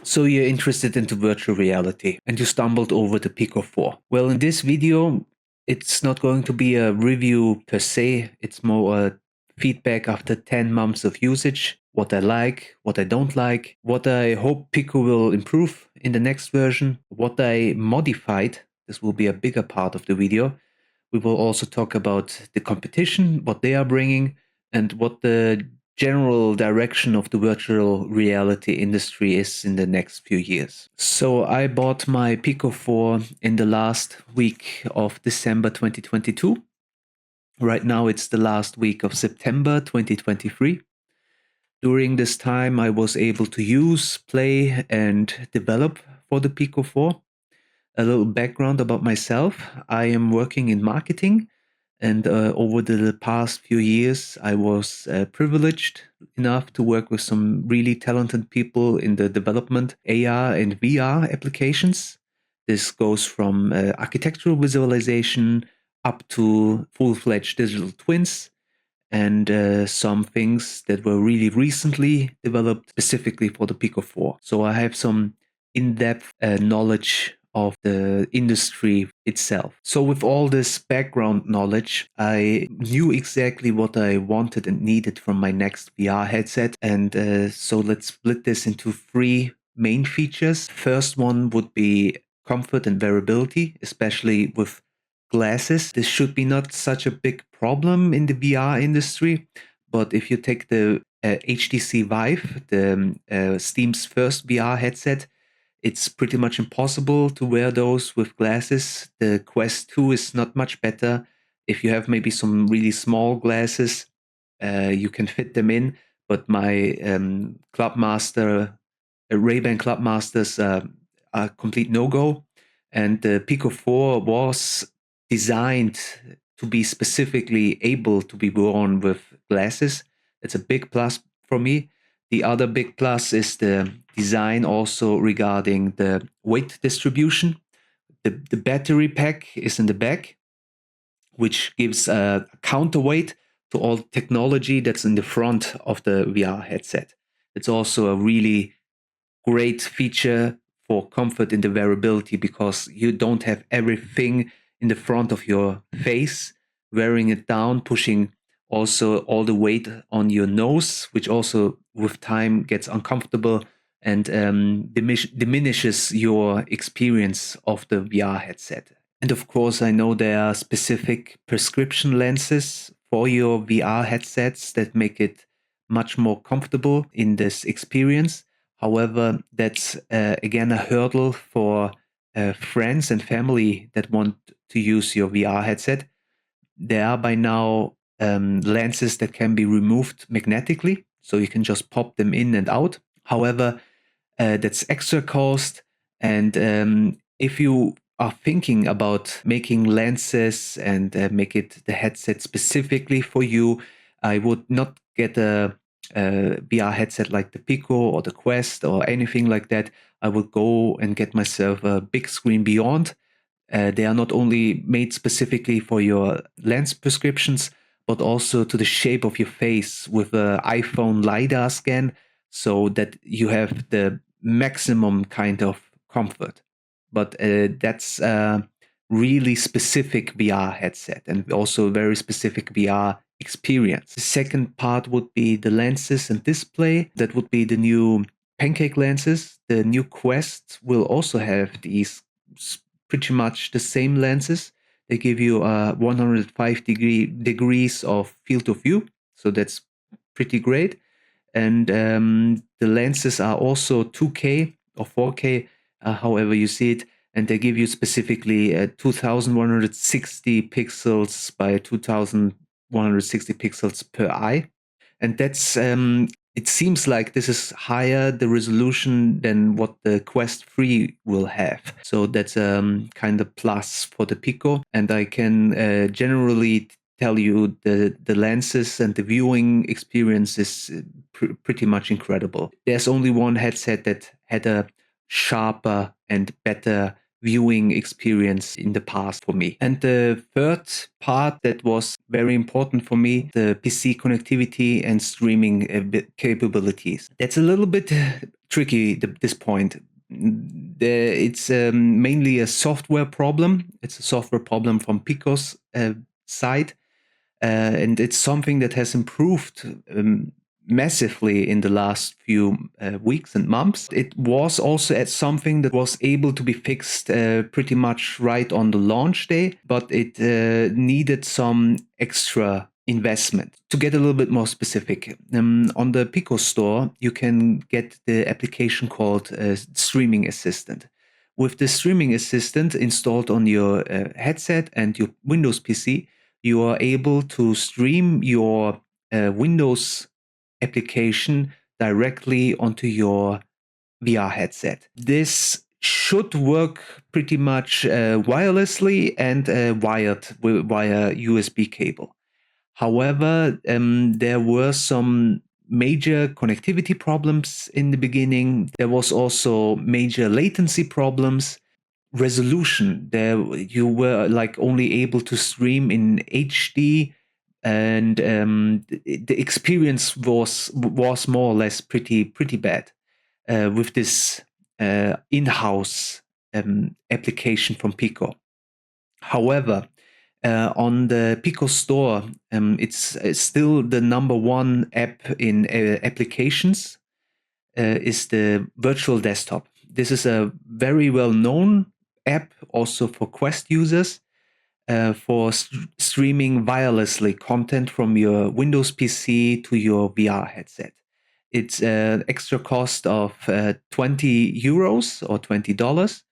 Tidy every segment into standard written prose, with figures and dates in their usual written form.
So you're interested into virtual reality and you stumbled over the Pico 4. Well, in this video, it's not going to be a review per se. It's more a feedback after 10 months of usage, what I like, what I don't like, what I hope Pico will improve in the next version, what I modified. This will be a bigger part of the video. We will also talk about the competition, what they are bringing, and what the general direction of the virtual reality industry is in the next few years. So I bought my Pico 4 in the last week of December 2022. Right now it's the last week of September 2023. During this time I was able to use, play and develop for the Pico 4. A little background about myself. I am working in marketing, and over the past few years, I was privileged enough to work with some really talented people in the development AR and VR applications. This goes from architectural visualization up to full-fledged digital twins, and some things that were really recently developed specifically for the Pico 4. So I have some in-depth knowledge of the industry itself. So with all this background knowledge, I knew exactly what I wanted and needed from my next VR headset. And so let's split this into three main features. First one would be comfort and variability, especially with glasses. This should be not such a big problem in the VR industry, but if you take the HTC Vive, the Steam's first VR headset, it's pretty much impossible to wear those with glasses. The Quest 2 is not much better. If you have maybe some really small glasses, you can fit them in, but my Clubmaster, Ray-Ban Clubmasters are complete no-go. And the Pico 4 was designed to be specifically able to be worn with glasses. It's a big plus for me. The other big plus is the design also regarding the weight distribution. The battery pack is in the back, which gives a counterweight to all technology that's in the front of the VR headset. It's also a really great feature for comfort in the variability because you don't have everything in the front of your face, wearing it down, pushing also all the weight on your nose, which also with time gets uncomfortable and diminishes your experience of the VR headset. And of course, I know there are specific prescription lenses for your VR headsets that make it much more comfortable in this experience. However, that's again a hurdle for friends and family that want to use your VR headset. There are by now lenses that can be removed magnetically, so you can just pop them in and out. However, that's extra cost, and if you are thinking about making lenses and make it the headset specifically for you, I would not get a VR headset like the Pico or the Quest or anything like that. I would go and get myself a Bigscreen Beyond. They are not only made specifically for your lens prescriptions, but also to the shape of your face with an iPhone LiDAR scan, so that you have the maximum kind of comfort. But that's a really specific VR headset and also a very specific VR experience. The second part would be the lenses and display. That would be the new pancake lenses. The new Quest will also have these pretty much the same lenses. They give you 105 degrees of field of view, so that's pretty great. And the lenses are also 2K or 4K, however you see it, and they give you specifically 2160 pixels by 2160 pixels per eye. And that's it seems like this is higher the resolution than what the Quest 3 will have. So that's kind of plus for the Pico. And I can generally tell you the lenses and the viewing experience is pretty much incredible. There's only one headset that had a sharper and better viewing experience in the past for me. And the third part that was very important for me, the PC connectivity and streaming capabilities. That's a little bit tricky at this point. It's mainly a software problem. It's a software problem from Pico's side. And it's something that has improved massively in the last few weeks and months. It was also at something that was able to be fixed pretty much right on the launch day, but it needed some extra investment. To get a little bit more specific, on the Pico store, you can get the application called Streaming Assistant. With the Streaming Assistant installed on your headset and your Windows PC, you are able to stream your Windows application directly onto your VR headset. This should work pretty much wirelessly and wired via USB cable. However, there were some major connectivity problems in the beginning. There was also major latency problems. Resolution, there you were like only able to stream in HD, and the experience was more or less pretty bad with this in-house application from Pico. However, on the Pico store, it's still the number one app in applications is the virtual desktop. This is a very well-known app also for Quest users for streaming wirelessly content from your Windows PC to your VR headset. It's an extra cost of 20 euros or $20.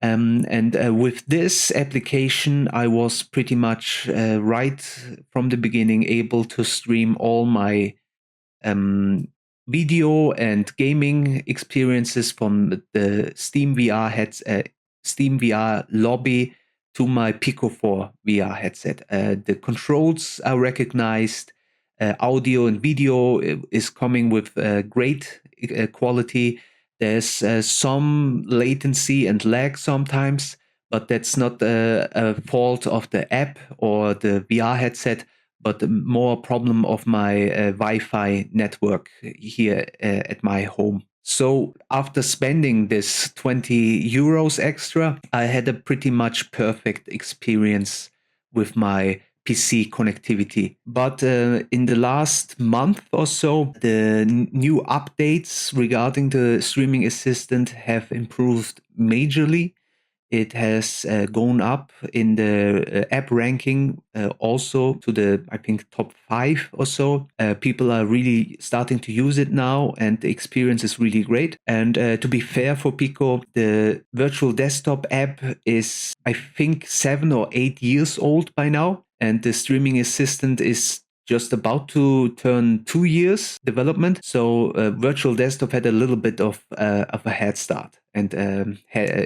And with this application, I was pretty much right from the beginning able to stream all my video and gaming experiences from the Steam VR lobby to my Pico 4 VR headset. The controls are recognized. Audio and video is coming with great quality. There's some latency and lag sometimes, but that's not a fault of the app or the VR headset, but more a problem of my Wi-Fi network here at my home. So after spending this 20 euros extra, I had a pretty much perfect experience with my PC connectivity. But in the last month or so, the new updates regarding the streaming assistant have improved majorly. It has gone up in the app ranking also to the, I think, top 5 or so. People are really starting to use it now, and the experience is really great. And to be fair for Pico, the virtual desktop app is, I think, 7 or 8 years old by now. And the streaming assistant is just about to turn 2 years development. So virtual desktop had a little bit of a head start and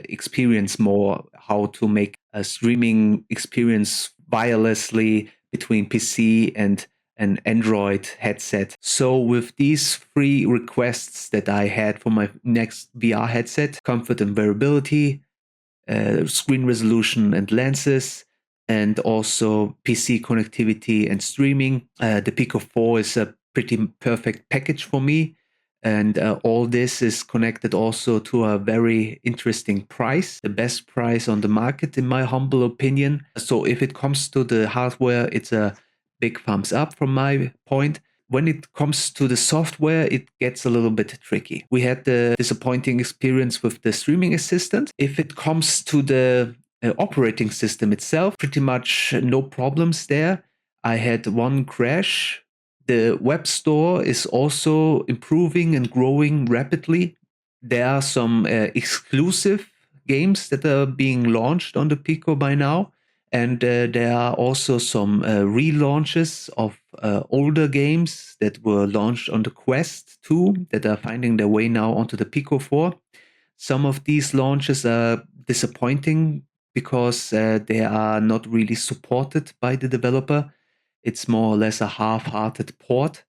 experience more how to make a streaming experience wirelessly between PC and an Android headset. So with these 3 requests that I had for my next VR headset, comfort and variability, screen resolution and lenses, and also PC connectivity and streaming, the Pico 4 is a pretty perfect package for me. And all this is connected also to a very interesting price, the best price on the market, in my humble opinion. So if it comes to the hardware, it's a big thumbs up from my point. When it comes to the software, it gets a little bit tricky. We had the disappointing experience with the streaming assistant. If it comes to the operating system itself, pretty much no problems there. I had one crash. The web store is also improving and growing rapidly. There are some exclusive games that are being launched on the Pico by now. And there are also some relaunches of older games that were launched on the Quest 2 that are finding their way now onto the Pico 4. Some of these launches are disappointing because they are not really supported by the developer. It's more or less a half-hearted port.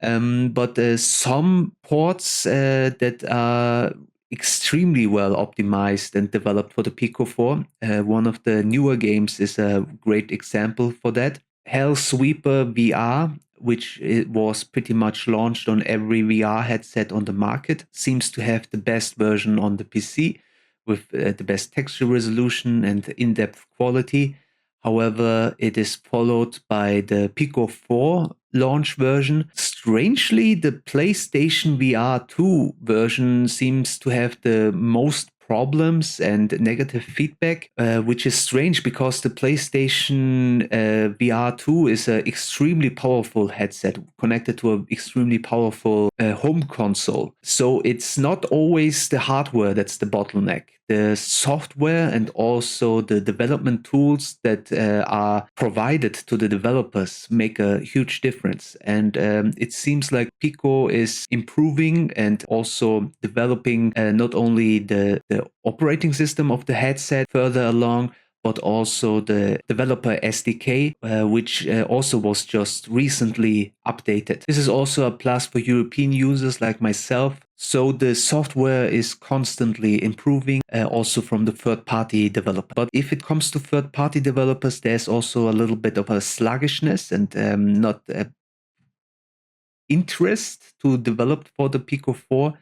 But some ports that are extremely well optimized and developed for the Pico 4. One of the newer games is a great example for that. Hell Sweeper VR, which it was pretty much launched on every VR headset on the market, seems to have the best version on the PC with the best texture resolution and in-depth quality. However, it is followed by the Pico 4 launch version. Strangely, the PlayStation VR 2 version seems to have the most problems and negative feedback, which is strange because the PlayStation VR 2 is an extremely powerful headset connected to an extremely powerful home console. So it's not always the hardware that's the bottleneck. The software and also the development tools that are provided to the developers make a huge difference. And it seems like Pico is improving and also developing not only the operating system of the headset further along, but also the developer SDK, which also was just recently updated. This is also a plus for European users like myself. So the software is constantly improving, also from the third-party developer. But if it comes to third-party developers, there's also a little bit of a sluggishness and not interest to develop for the Pico 4.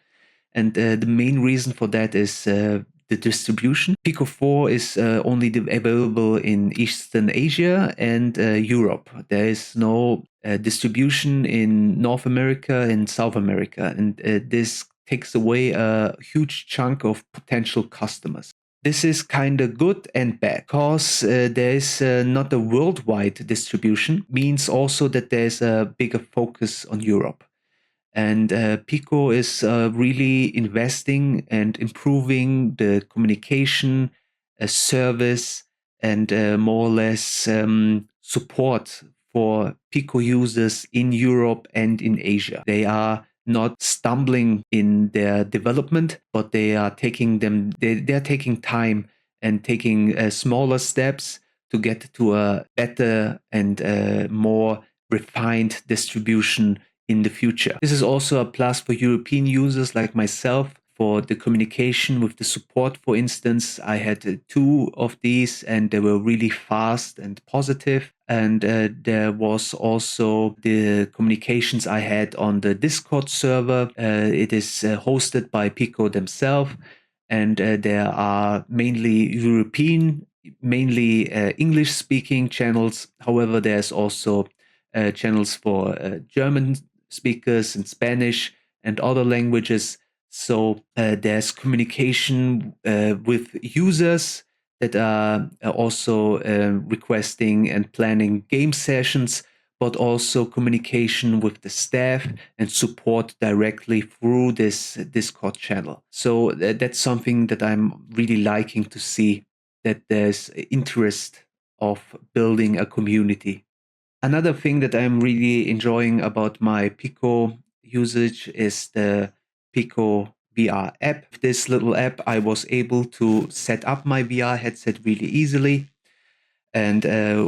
And the main reason for that is the distribution. Pico 4 is only available in Eastern Asia and Europe. There is no distribution in North America and South America. And this takes away a huge chunk of potential customers. This is kind of good and bad because there is not a worldwide distribution, means also that there's a bigger focus on Europe. And Pico is really investing and improving the communication, service, and more or less support for Pico users in Europe and in Asia. They are not stumbling in their development, but they are taking them. They're taking time and taking smaller steps to get to a better and more refined distribution in the future. This is also a plus for European users like myself for the communication with the support. For instance, I had 2 of these and they were really fast and positive. And there was also the communications I had on the Discord server. It is hosted by Pico themselves, and there are mainly European, mainly English-speaking channels. However, there's also channels for German speakers and Spanish and other languages. So there's communication with users that are also requesting and planning game sessions, but also communication with the staff and support directly through this Discord channel. So that's something that I'm really liking to see, that there's interest of building a community. Another thing that I'm really enjoying about my Pico usage is the Pico VR app. This little app, I was able to set up my VR headset really easily. And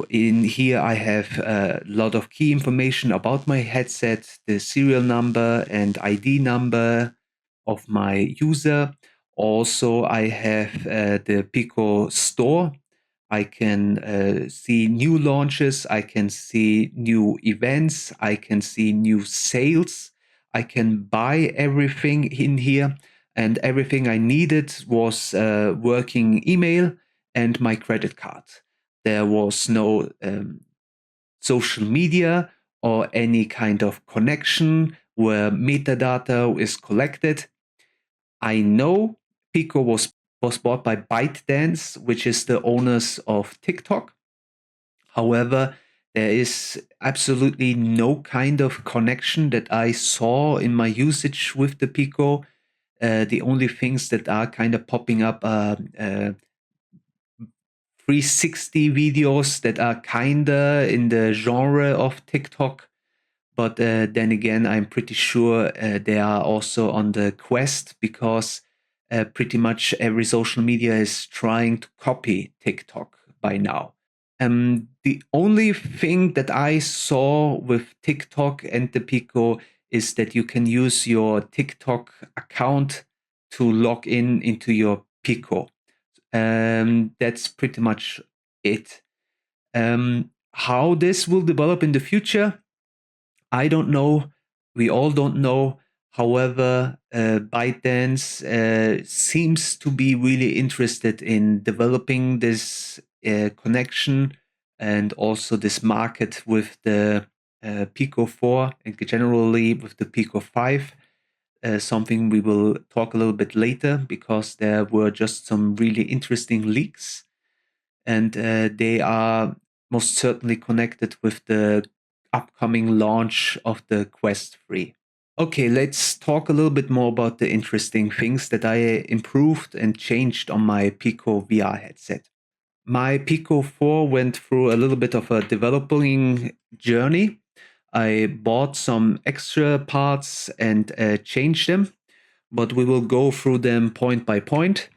in here, I have a lot of key information about my headset, the serial number and ID number of my user. Also, I have the Pico store. I can see new launches, I can see new events, I can see new sales, I can buy everything in here, and everything I needed was working email and my credit card. There was no social media or any kind of connection where metadata is collected. I know Pico was bought by ByteDance, which is the owners of TikTok. However, there is absolutely no kind of connection that I saw in my usage with the Pico. The only things that are kind of popping up are 360 videos that are kinda in the genre of TikTok. But then again, I'm pretty sure they are also on the quest because pretty much every social media is trying to copy TikTok by now. The only thing that I saw with TikTok and the Pico is that you can use your TikTok account to log in into your Pico. That's pretty much it. How this will develop in the future, I don't know. We all don't know. However, ByteDance seems to be really interested in developing this connection and also this market with the Pico 4 and generally with the Pico 5. Something we will talk a little bit later because there were just some really interesting leaks, and they are most certainly connected with the upcoming launch of the Quest 3. Okay, let's talk a little bit more about the interesting things that I improved and changed on my Pico VR headset. My Pico 4 went through a little bit of a developing journey. I bought some extra parts and changed them, but we will go through them point by point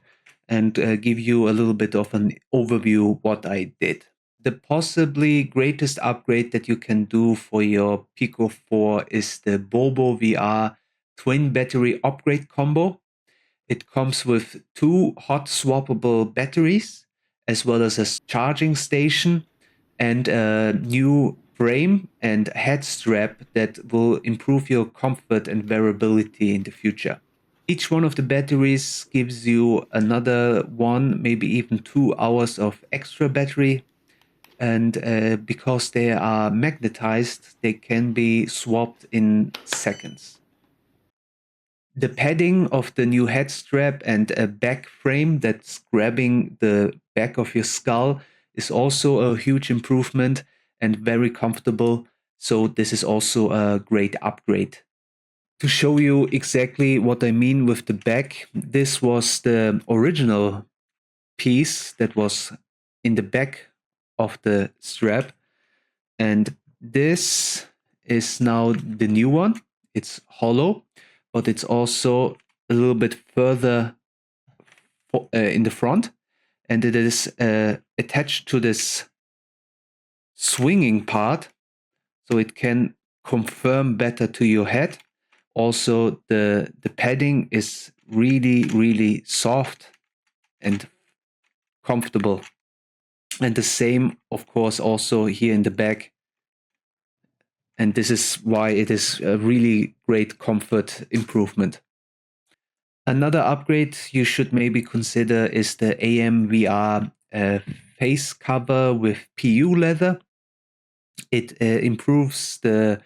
and give you a little bit of an overview what I did. The possibly greatest upgrade that you can do for your Pico 4 is the Bobo VR twin battery upgrade combo. It comes with 2 hot swappable batteries, as well as a charging station and a new frame and head strap that will improve your comfort and wearability in the future. Each one of the batteries gives you another 1, maybe even 2 hours of extra battery. And because they are magnetized, they can be swapped in seconds. The padding of the new head strap and a back frame that's grabbing the back of your skull is also a huge improvement and very comfortable. So this is also a great upgrade. To show you exactly what I mean with the back, this was the original piece that was in the back of the strap, and this is now the new one. It's hollow, but it's also a little bit further in the front, and it is attached to this swinging part, so it can confirm better to your head. Also, the padding is really soft and comfortable. And the same, of course, also here in the back. And this is why it is a really great comfort improvement. Another upgrade you should maybe consider is the AMVR face cover with PU leather. It improves the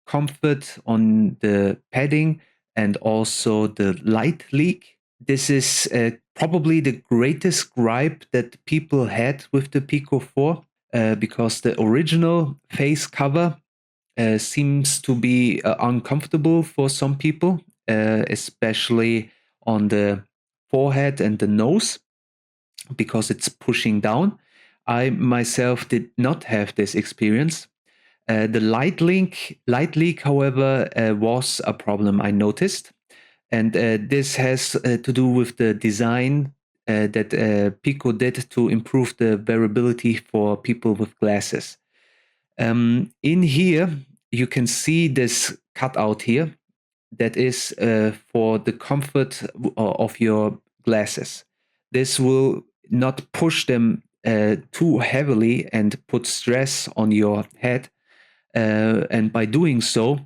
comfort on the padding and also the light leak. This is probably the greatest gripe that people had with the Pico 4 because the original face cover seems to be uncomfortable for some people, especially on the forehead and the nose, because it's pushing down. I myself did not have this experience. The light leak, however, was a problem I noticed. And this has to do with the design that Pico did to improve the wearability for people with glasses. In here, you can see this cutout here that is for the comfort of your glasses. This will not push them too heavily and put stress on your head. And by doing so,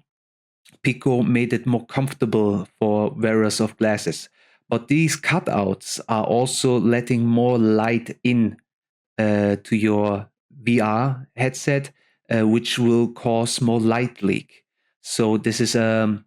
Pico made it more comfortable for wearers of glasses. But these cutouts are also letting more light in to your VR headset, which will cause more light leak. So this is a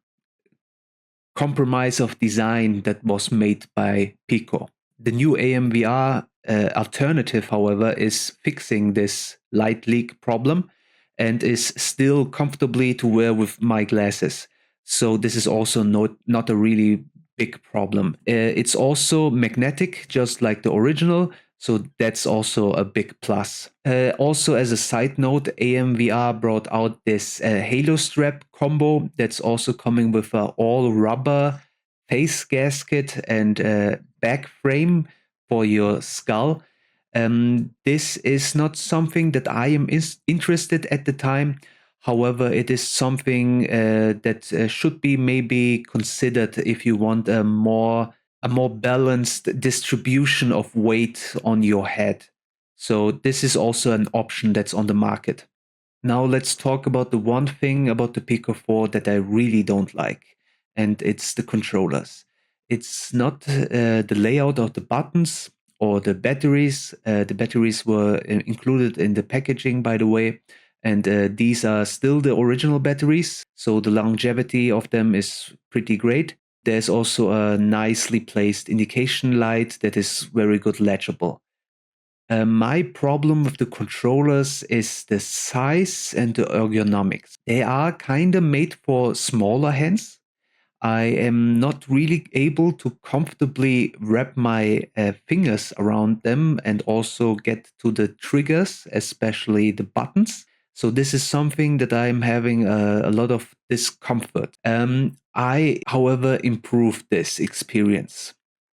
compromise of design that was made by Pico. The new AMVR alternative, however, is fixing this light leak problem and is still comfortably to wear with my glasses. So this is also not a really big problem. It's also magnetic, just like the original. So that's also a big plus. Also, as a side note, AMVR brought out this Halo strap combo that's also coming with an all rubber face gasket and back frame for your skull. This is not something that I am interested at the time. However, it is something that should be maybe considered if you want a more a more balanced distribution of weight on your head. So this is also an option that's on the market. Now let's talk about the one thing about the Pico 4 that I really don't like, and it's the controllers. It's not the layout of the buttons or the batteries. The batteries were included in the packaging, by the way, and these are still the original batteries, so the longevity of them is pretty great. There's also a nicely placed indication light that is very good legible. My problem with the controllers is the size and the ergonomics. They are kind of made for smaller hands. I am not really able to comfortably wrap my fingers around them and also get to the triggers, especially the buttons. So this is something that I'm having a lot of discomfort. I, however, improved this experience.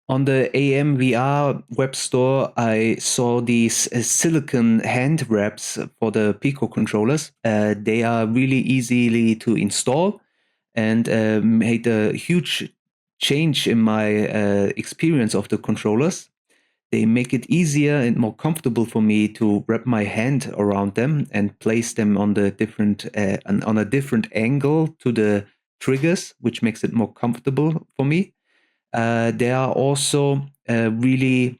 On the AMVR web store, I saw these silicone hand wraps for the Pico controllers. They are really easily to install and made a huge change in my experience of the controllers. They make it easier and more comfortable for me to wrap my hand around them and place them on the different on a different angle to the triggers, which makes it more comfortable for me. They are also really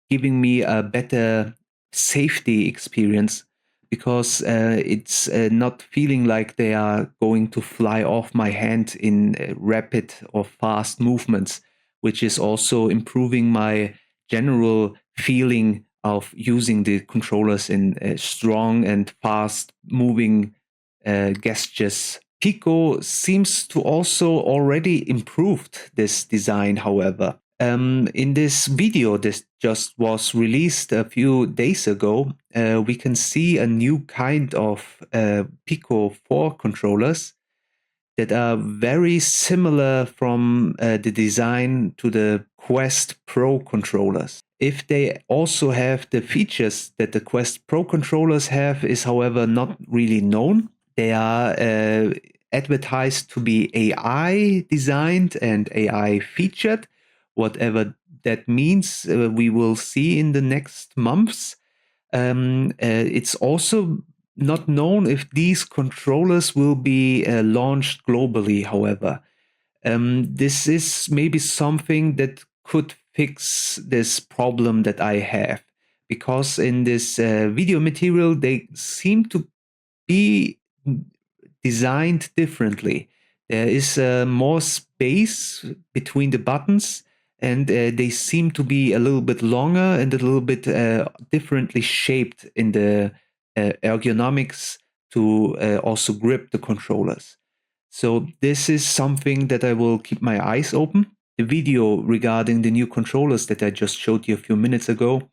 giving me a better safety experience because it's not feeling like they are going to fly off my hand in rapid or fast movements, which is also improving my general feeling of using the controllers in strong and fast moving gestures. Pico seems to also already improved this design, however. In this video that just was released a few days ago, we can see a new kind of Pico 4 controllers that are very similar from the design to the Quest Pro controllers. If they also have the features that the Quest Pro controllers have is, however, not really known. They are advertised to be AI designed and AI featured. Whatever that means, we will see in the next months. It's also not known if these controllers will be launched globally, however. This is maybe something that could fix this problem that I have, because in this video material, they seem to be designed differently. There is more space between the buttons, and they seem to be a little bit longer and a little bit differently shaped in the ergonomics to also grip the controllers. So this is something that I will keep my eyes open. The video regarding the new controllers that I just showed you a few minutes ago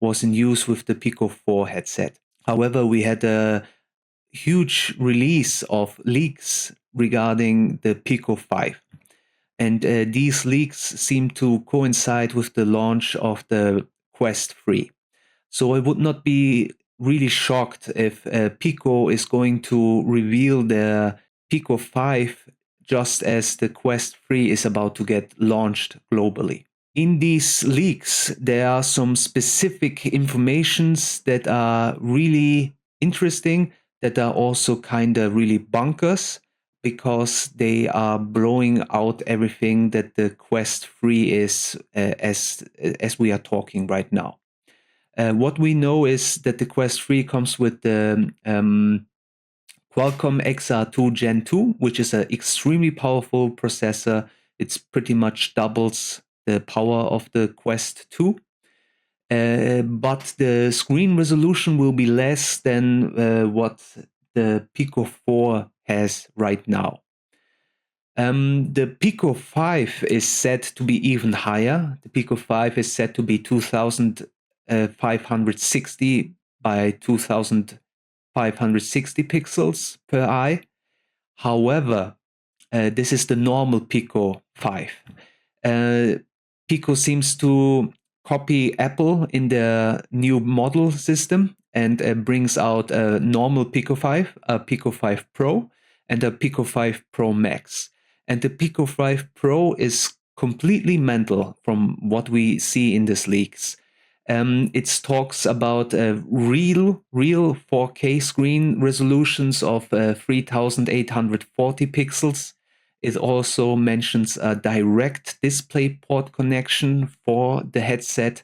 was in use with the Pico 4 headset. However, we had a huge release of leaks regarding the Pico 5. And these leaks seem to coincide with the launch of the Quest 3. So I would not be really shocked if Pico is going to reveal their Pico 5 just as the Quest 3 is about to get launched globally. In these leaks, there are some specific informations that are really interesting, that are also kind of really bunkers, because they are blowing out everything that the Quest 3 is as we are talking right now. What we know is that the Quest 3 comes with the Qualcomm XR2 Gen 2, which is an extremely powerful processor. It's pretty much doubles the power of the Quest 2. But the screen resolution will be less than what the Pico 4 has right now. The Pico 5 is set to be even higher. The Pico 5 is set to be 2560 by 2560 pixels per eye. However, this is the normal Pico 5. Pico seems to copy Apple in their new model system and brings out a normal Pico 5, a Pico 5 Pro, and a Pico 5 Pro Max. And the Pico 5 Pro is completely mental from what we see in these leaks. It talks about real 4K screen resolutions of 3840 pixels. It also mentions a direct DisplayPort connection for the headset.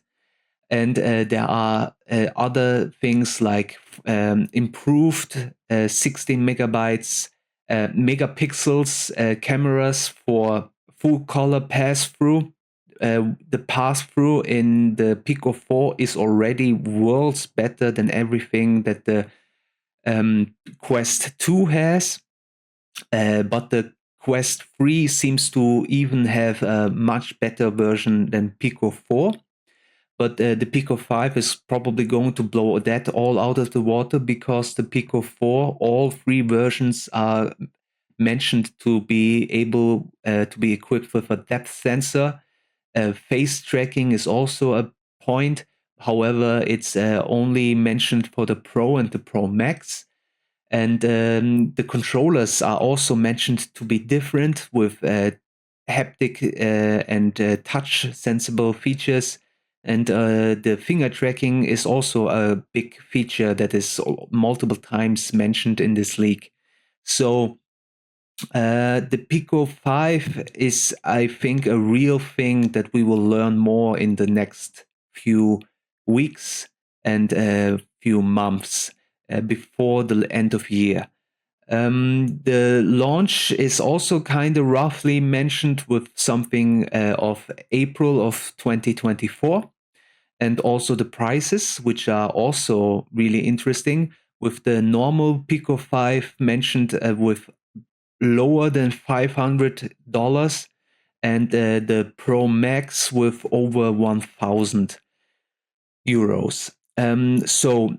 And there are other things like improved 16 megapixels cameras for full color pass-through. The pass-through in the Pico 4 is already worlds better than everything that the Quest 2 has. But the Quest 3 seems to even have a much better version than Pico 4. But the Pico 5 is probably going to blow that all out of the water, because the Pico 4, all three versions are mentioned to be able to be equipped with a depth sensor. Face tracking is also a point. However, it's only mentioned for the Pro and the Pro Max. And the controllers are also mentioned to be different, with haptic and touch sensible features. And the finger tracking is also a big feature that is multiple times mentioned in this leak. So the Pico 5 is, I think, a real thing that we will learn more in the next few weeks and few months before the end of year. The launch is also kind of roughly mentioned with something of April of 2024. And also the prices, which are also really interesting, with the normal Pico 5 mentioned with lower than $500, and the Pro Max with over 1,000 euros. So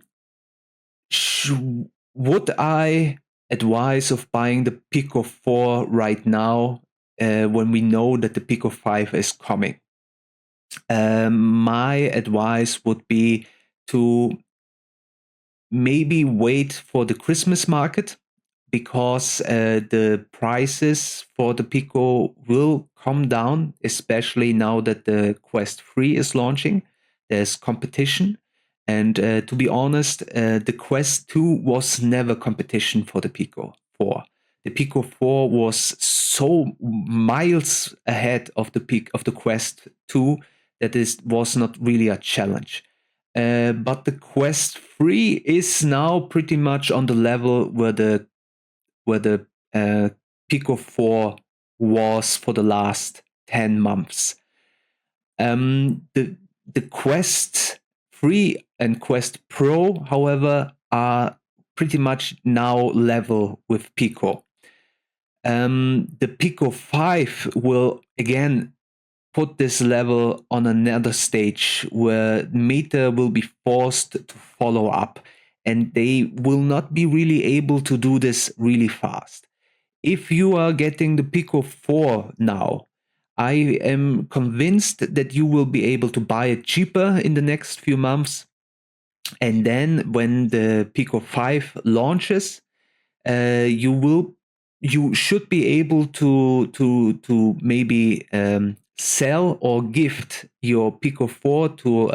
would I advise of buying the Pico 4 right now when we know that the Pico 5 is coming? My advice would be to maybe wait for the Christmas market, because the prices for the Pico will come down, especially now that the Quest 3 is launching. There's competition. And to be honest, the Quest 2 was never competition for the Pico 4. The Pico 4 was so miles ahead of the Quest 2 that was not really a challenge. But the Quest 3 is now pretty much on the level where the Pico 4 was for the last 10 months. The Quest 3 and Quest Pro, however, are pretty much now level with Pico. The Pico 5 will again put this level on another stage, where Meta will be forced to follow up, and they will not be really able to do this really fast. If you are getting the Pico 4 now, I am convinced that you will be able to buy it cheaper in the next few months. And then when the Pico 5 launches, you should be able to maybe sell or gift your Pico 4 to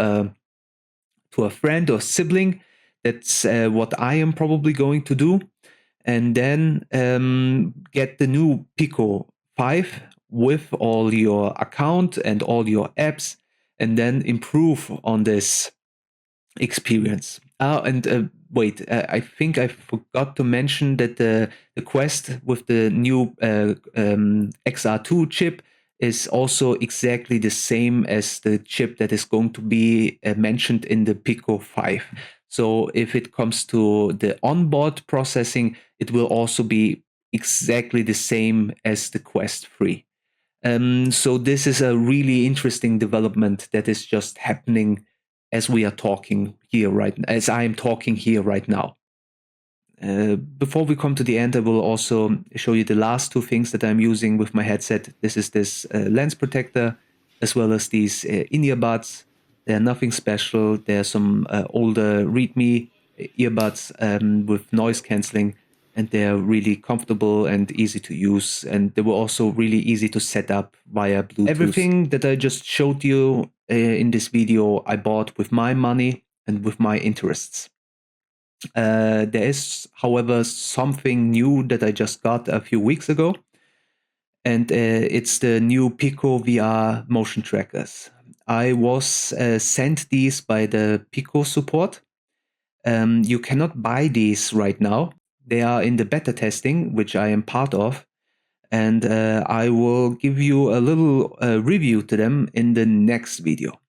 a friend or sibling. That's what I am probably going to do. And then get the new Pico 5 with all your account and all your apps, and then improve on this experience. Wait, I think I forgot to mention that the Quest with the new XR2 chip is also exactly the same as the chip that is going to be mentioned in the Pico 5. So if it comes to the onboard processing, it will also be exactly the same as the Quest 3. So this is a really interesting development that is just happening as we are talking here as I am talking here right now. Before we come to the end, I will also show you the last two things that I'm using with my headset. This is this lens protector, as well as these in-earbuds. They're nothing special. They're some older ReadMe earbuds with noise cancelling. and they're really comfortable and easy to use, and they were also really easy to set up via Bluetooth. Everything that I just showed you in this video I bought with my money and with my interests. There is, however, something new that I just got a few weeks ago, and it's the new Pico VR motion trackers. I was sent these by the Pico support. You cannot buy these right now. They are in the beta testing, which I am part of, and I will give you a little review to them in the next video.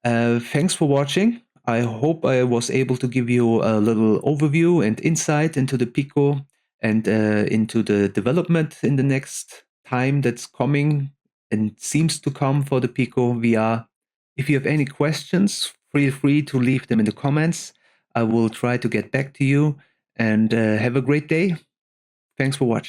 Thanks for watching. I hope I was able to give you a little overview and insight into the Pico and into the development in the next time that's coming and seems to come for the Pico VR. If you have any questions, feel free to leave them in the comments. I will try to get back to you, and have a great day. Thanks for watching.